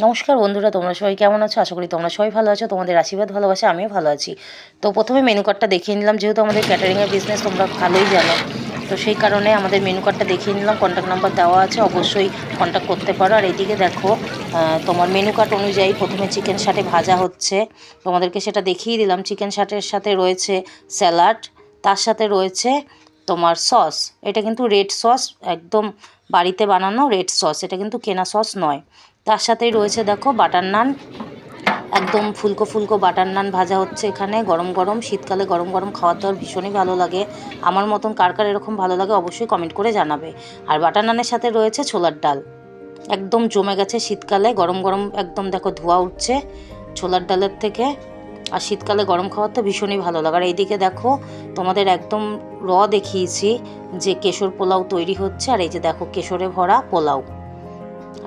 নমস্কার বন্ধুরা, তোমরা সবাই কেমন আছো? আশা করি তোমরা সবাই ভালো আছো। তোমাদের আশীর্বাদ ভালোবাসা আমিও ভালো আছি। তো প্রথমে মেনু কার্ডটা দেখিয়ে নিলাম, যেহেতু আমাদের ক্যাটারিংয়ের বিজনেস তোমরা ভালোই জানো, তো সেই কারণে আমাদের মেনু কার্ডটা দেখিয়ে নিলাম। কন্ট্যাক্ট নাম্বার দেওয়া আছে, অবশ্যই কন্ট্যাক্ট করতে পারো। আর এইদিকে দেখো, তোমার মেনু কার্ড অনুযায়ী প্রথমে চিকেন শাটে ভাজা হচ্ছে, তোমাদেরকে সেটা দেখিয়ে দিলাম। চিকেন শাটের সাথে রয়েছে স্যালাড, তার সাথে রয়েছে তোমার সস। এটা কিন্তু রেড সস, একদম বাড়িতে বানানো রেড সস, এটা কিন্তু কেনা সস নয়। তার সাথেই রয়েছে দেখো বাটার নান, একদম ফুলকো ফুলকো বাটার নান ভাজা হচ্ছে এখানে গরম গরম। শীতকালে গরম গরম খাওয়ার দাওয়ার ভীষণই ভালো লাগে। আমার মতন কার কার এরকম ভালো লাগে অবশ্যই কমেন্ট করে জানাবে। আর বাটার নানের সাথে রয়েছে ছোলার ডাল, একদম জমে গেছে শীতকালে গরম গরম, একদম দেখো ধোঁয়া উঠছে ছোলার ডালের থেকে। আর শীতকালে গরম খাওয়ার তো ভীষণই ভালো লাগে। আর এইদিকে দেখো, তোমাদের একদম দেখিয়েছি যে কেশর পোলাও তৈরি হচ্ছে। আর এই যে দেখো কেশরে ভরা পোলাও,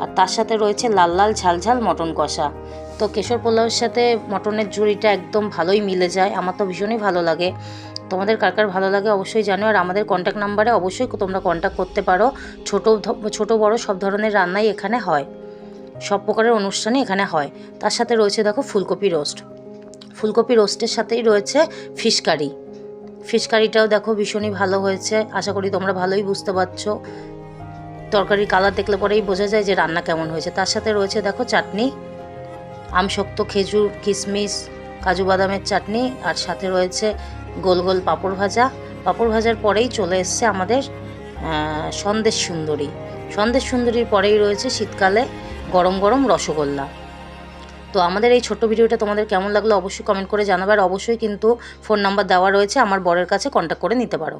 আর তার সাথে রয়েছে লাল লাল ঝাল ঝাল মটন কষা। তো কেশর পোলাওয়ের সাথে মটনের ঝুড়িটা একদম ভালোই মিলে যায়, আমার তো ভীষণই ভালো লাগে। তোমাদের কার কার ভালো লাগে অবশ্যই জানো। আর আমাদের কন্ট্যাক্ট নাম্বারে অবশ্যই তোমরা কন্ট্যাক্ট করতে পারো। ছোট বড় সব ধরনের রান্নাই এখানে হয়, সব প্রকারের অনুষ্ঠানই এখানে হয়। তার সাথে রয়েছে দেখো ফুলকপি রোস্ট, ফুলকপি রোস্টের সাথেই রয়েছে ফিশ কারি। ফিশ কারিটাও দেখো ভীষণই ভালো হয়েছে, আশা করি তোমরা ভালোই বুঝতে পারছো। তরকারির কালার দেখলে পরেই বোঝা যায় যে রান্না কেমন হয়েছে। তার সাথে রয়েছে দেখো চাটনি, আমশক্ত, খেজুর, কিশমিশ, কাজু বাদামের চাটনি। আর সাথে রয়েছে গোল গোল পাঁপড় ভাজা। পাঁপড় ভাজার পরেই চলে এসছে আমাদের সন্দেশ সুন্দরী। সন্দেশ সুন্দরীর পরেই রয়েছে শীতকালে গরম গরম রসগোল্লা। তো আমাদের এই ছোট্ট ভিডিওটা তোমাদের কেমন লাগলো অবশ্যই কমেন্ট করে জানাবে। আর অবশ্যই কিন্তু ফোন নাম্বার দেওয়া রয়েছে, আমার বরের কাছে কন্ট্যাক্ট করে নিতে পারো।